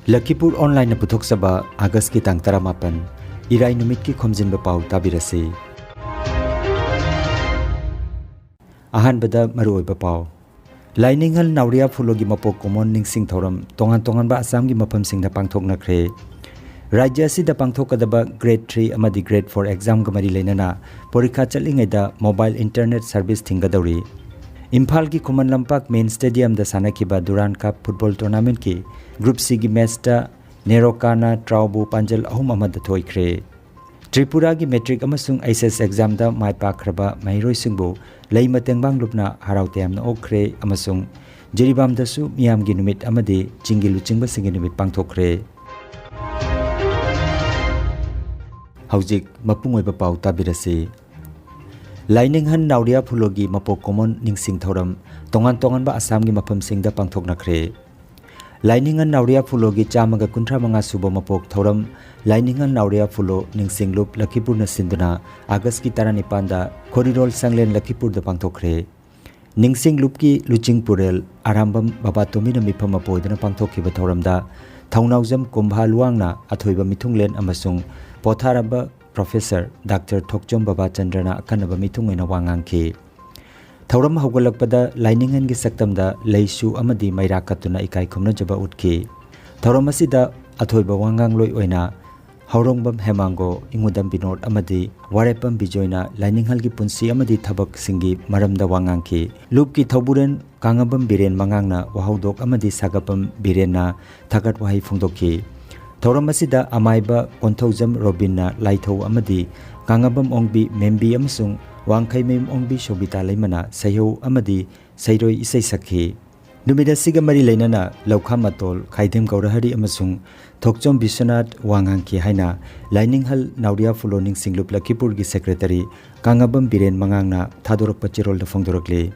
Lakhipur online na puthok saba August ki tang 18 Irai numit ki Khomjinba Pao tabirasi. Ahan bada maruoiba Pao. Laininghal Nauria Fulogi mapok common ningsing thoram tongan ba Assam gi mapam singda pangthok nakre. Rajya si da pangthok kadaba grade 3 amadi grade 4 exam gamari leinana porikha chalingai da mobile internet service thinggadori. Imphal ki Khuman Lampak main stadium da sanakiba Durand Cup football tournament ki Group C gi match da Nerokana Traubu Panjal ahum amada thoikre. Tripura gi metric amasung ISS exam da mai pakraba mairoi singbu lei matengbang lupna haraute amna okre amasung Jiribam da su miam gi numit amadi chingilu chingba singi numit pangthokre. Haujik mapungoi ba pau tabirasi. Laininghan Nauria Phulogi mapok common ningsing thoram tongan ba Assam gi mapam singda pangthok nakre. Lainingan Nauria Phulogi chamaga kuntra manga suba mapok thoram Lainingan Nauria Phulo ningsing lup Lakhipur na sinduna August ki 19 da Korirol Sanglen Lakhipur da pangthokre. Ningsing lup ki Luching Purel Arambam Babatomi na mipam apoidana pangthokkiba thoram da Thaunaujam Kumbha Luangna athoiba mithunglen amasung potharaba Professor Dr. Thokjom Baba Chandrana akanaba mitungena wangangki. Thauram haugalakpada Lainingan gi saktamda leisu amadi mairakatuna ikai khumna jaba utki. Thauram asida athoiba wangang loi oina Haurongbam Hemango Ingudam Binod amadi Warepam Bijoina Laininghal gi punsi amadi thabak singi maramda wangangki. Lupki Thauburen Kangabam Biren mangangna wahaudok amadi sagapam Birenna thagat wahai phungdokki. Thauram asida amaiba Konthaujam Robinna Laithau amadi Kangabam Ongbi Membi amasung Wangkai Mem Ongbi Shobita Laimana Sayo amadi Sairoi Isai Sakhi. Numida siga mari leinana Laukha Matol Khaidem Gaurahari amasung Thokjom Biswanath Wangangki haina Laininghal Nauria Phulo ningsing lup Lakhipur gi secretary Kangabam Biren mangangna thadorak pachirol da phongdorakle.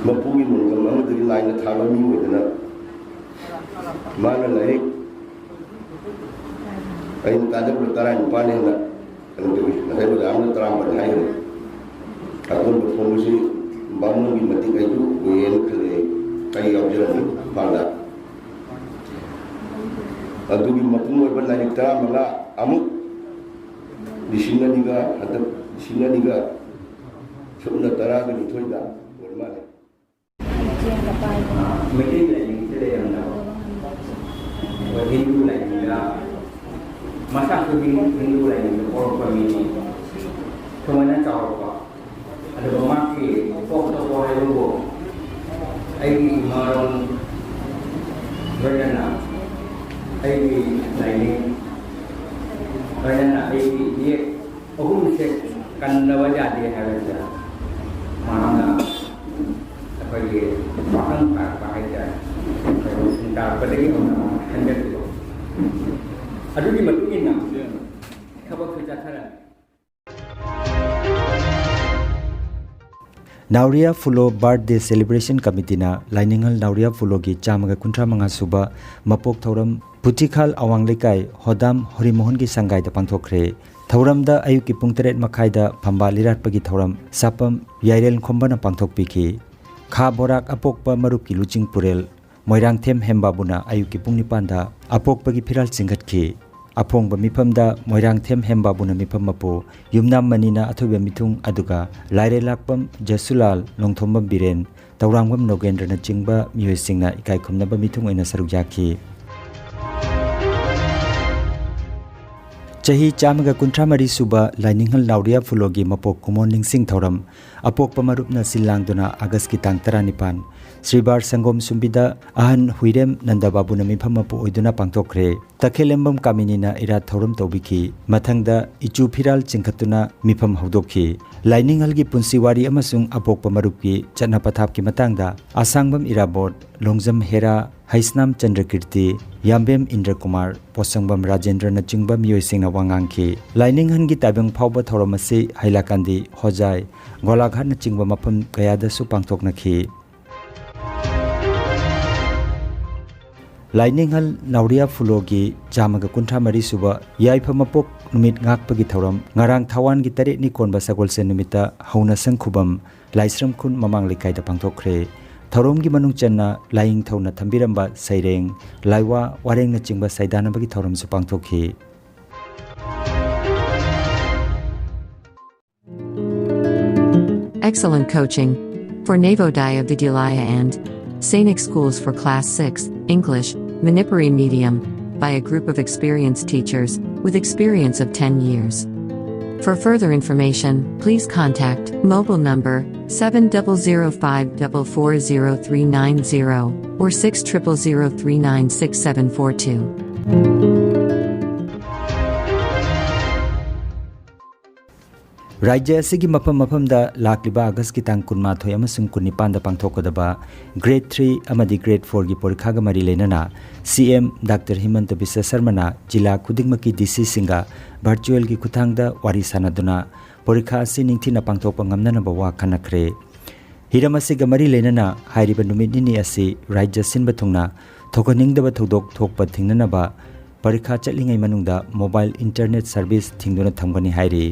Mapuri mungkam amadagi lain thaba mi wedana mana laik ain tajab lutaran pane na kan tu saya bergamna teram berhai akun berfungsi bangun di mati kayu wen kale kai objeran pala adu bi mapung wen laik teram mala amuk di sini niga atau di sini niga sebelum tara ke itu ida bermana Mungkin lain kita yang tahu. Hindu lain juga. Masa tu Hindu lain orang kami kemudian jauh apa? Ada memakai foto orang luar. Ai maron berana. Ai lain berana ai dia orang mesti kan wajah dia harusnya. Mana bagi orang pakai kalau sudah berdiri orang hendak itu. Aduh di mana ini nak? Kabar kerja cara. Nauria Fulo Birthday Celebration Committee na Lainingal Nauria Fulo gi chamaga kuntra manga suba mapok thoram Putikhal awang lekai Hodam Horimohon gi sangai da pangthokre thoram da ayuki pung 8 makhai da phamba lirat pagi thoram sapam yairel khombana pangthok piki Kha Barak apokpa maruki luching purel moirang them hembabuna ayuki pung 9 da apokpa gi phiral chinghat ki apongba mifamda moirang them hembabuna mifam mapo yumnam manina athobe mithung aduga laire lakpam Jasulal longthombam biren tawrangwam Nogendra na chingba mioi singna ikai khumnaba mithung oina saruk yakhi Chahi chamaga kuntra mari suba Laininghal Nauria Fulogi mapok kumon lingsing thoram apok pamarupna silang duna August ki tang 19 Sribar Sangom Sumbida ahan huirem Nandababu na mifam mapu oiduna pangtokre takhelembam kaminina ira thoram tobiki mathangda ichu phiral chingkhatuna mifam hodokhi Laininghal gi punsiwari amasung apok pamarupi chatna pathap ki matangda asangbam irabot longjam hera Haisnam Chandrakirti Yambem Indra Kumar Posangbam Rajendra na chingba mioi singna wangangki Laininghan gi tabang phawba thoramasi hailakandi hojai golaghat na chingba mapam kayada su pangthok nakhi Laininghal Nauria Fulogi chamaga kuntra mari suba yaifa mapok numit ngakpagi thoram ngarang thawan gi tare ni konba sagolse numita hauna sangkhubam laisram khun mamang likai da pangthokre Thoromgi manung channa laing thona thambiramba saireng laiwa wareng na chingba saidana bagi thorom su pangthokhi Excellent coaching for Navodaya Vidyalaya and Sainik schools for class 6 English Manipuri medium by a group of experienced teachers with experience of 10 years. For further information, please contact mobile number 7005440390 or 6000396742. Rajya asigi mapam da lakliba August ki tang kunma thoi amasung kunnipan da pangthokodaba grade 3 amadi grade 4 gi porikha ga mari lenana CM Dr. Himanta Biswa Sharma na jila khudingmaki DC singa virtual gi kuthang da wari sanaduna porikha asi ningthina pangthokpa ngamna ba wa khanakre hiramasi ga mari lenana hairiba numit ni asi rajya sinba thungna thokoning da ba thodok thokpa thingnana ba porikha chatlingai manungda mobile internet service thingduna thamgani hairi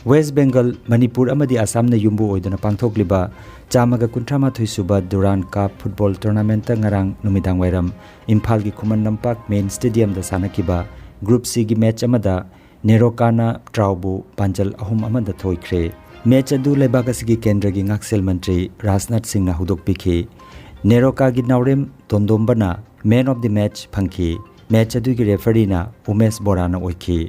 West Bengal, Manipur amadi Assam na yumbu oiduna pangthokliba chamaga kuntrama thoisuba Duran Cup football tournament ta ngarang numidang wairam Imphal gi Khuman Nampak main stadium da sanakiba group C gi match amada Nerokana Traubu Panjal ahum amada thoikre match adu lebak asigi kendra gi ngaksel mantri Rajnath Singh na hudok pikhi Neroka gi Naurem Tondombana man of the match phangki match adu gi referee na Umesh Borana oikhi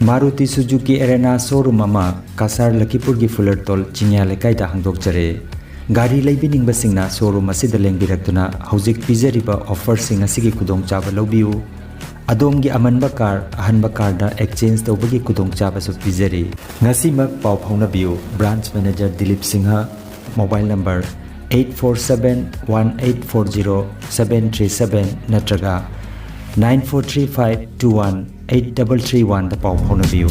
Maruti Suzuki Arena showroom ama Kasar Lakhipur gi Fuller Tol Chinya lekai da hangdok jare Gari leibiningbasingna showroom asida lengbirakuna hojik pizariba offersing asigi kudongchaba lawbiu. Adomgi amanba car ahanba car da exchange tawbagi kudongchaba su pizari. Ngasimak pau phaunabiu branch manager Dilip Singha, mobile number 8471840 natraga 9435218331 da pau phaunabiu.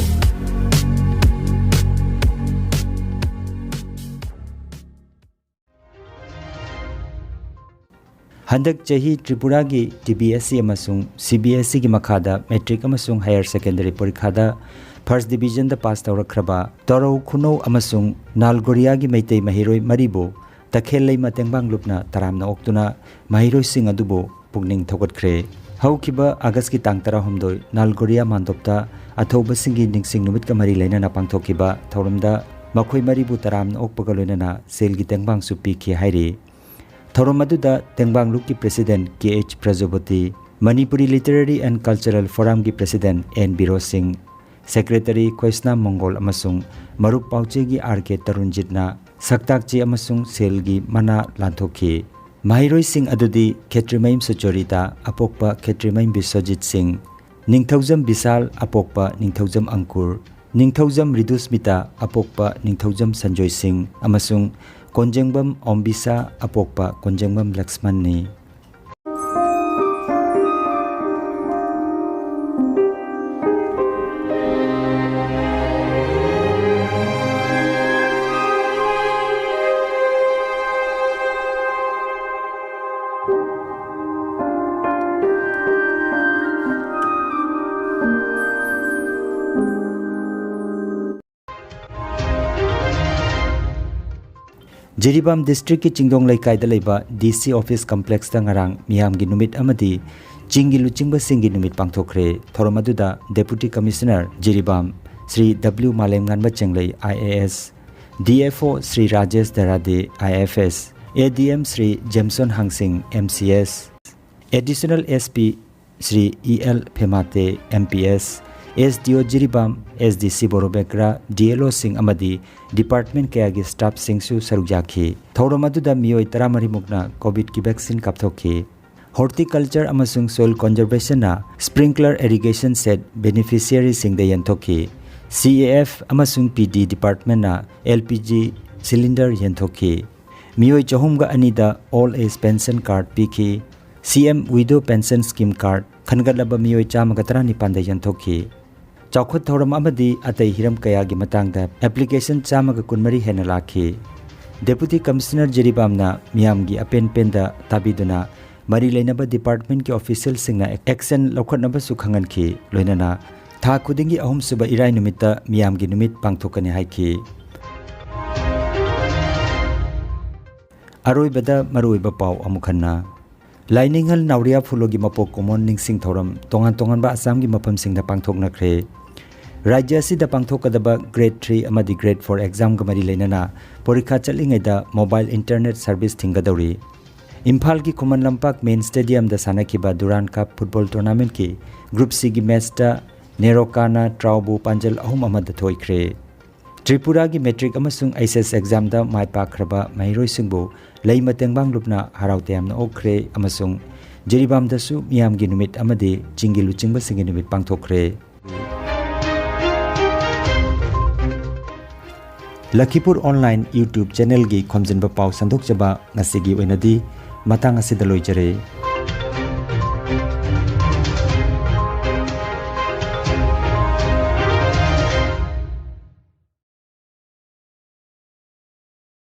Handak Chahi Tripura gi TBSC amasung CBSC gi makhada metric amasung higher secondary porikhada first division da pass tawrakraba Torau Khuno amasung Nalgoria gi meitei mahiroi maribo takhelei matengbang lupna taramna oktuna mahiroi sing adubo pugning thogatkhre haukiba August ki tang 16 Nalgoria mandopta athauba singi ningsing numit ka mari leina na pangthokiba thauramda makhoi maribu taramna okpaga loinana sel gi tengbang su pikhi hairi Thoromaduda Tengbanglu ki President KH Prajapati, Manipuri Literary and Cultural Forum ki President N. Biro Singh, Secretary Khoisna Mongol amasung Marup Pauche gi RK Tarunjitna, Saktakchi amasung Selgi Mana Lanthoki. Mahiroi Singh adudi Khetrimaim Suchorita apokpa Khetrimaim Biswajit Singh, Ningthaujam Bisal apokpa Ningthaujam Ankur, Ningthaujam Ridusmita apokpa Ningthaujam Sanjoy Singh amasung Khomjinba Ombisa apokpa Khomjinba Laxman ni. Jiribam district ki Chingdong Laikai da leiba DC office complex da ngarang miyam gi numit amadi Chingi Luchingba Singgi numit pangthokre thoromaduda Deputy Commissioner Jiribam Sri W Malem Nganba Chenglei IAS, DFO Sri Rajesh Darade IFS, ADM Sri Jameson Hangsing MCS, Additional SP Sri EL Phemate MPS, SDO Jiribam SDC Borobekra DLO Singh amadi Department Kayagi Staff Singh su sarukjaki thauromaduda miyoi 13 mukna COVID ki vaccine kapthoki. Horticulture amasung soil conservation na sprinkler irrigation set beneficiary sing da yanthoki. CAF amasung PD department na LPG cylinder yanthoki. Miyoi chahumga anida all age pension card piki. CM widow pension scheme card khangalaba miyoi 119 da yanthoki. Chaukhut thoram amadi atai hiram kaya gi matangda application 1kunmari hena lakhi. Deputy Commissioner Jiribamna miyam gi apen penda tabiduna mari leinaba department ki official singna action lokhatnaba su khanganki loinana tha khudingi ahum suba irai numita miyam gi numit pangthokani haiki. Aroibada maroiba pau amukhanna Laininghal Nauria Phulogi Mapok Common Ningsing Thoram Tongan ba Assam gi mapam singda pangthoknakre. Rajya asida pangthokadaba grade 3 amadi grade 4 exam gamari leinana porikha chalingaida mobile internet service thingadauri. Imphal ki Khuman Lampak main stadium da sanakiba Durand Cup football tournament ki group C gi match da Nerokana Traubu Panjal ahum amada thoikre. Tripura gi metric amasung ISS exam da mai pakraba mairoi singbo lei matengbang lupna haraute amna okre amasung Jiribam dasu miyam gi numit amade Chingi Luchingba singi numit pangthokre. Lakhipuronline YouTube channel gi Khomjinba Pao sandok jaba ngasigi oinadi matang asida loijare.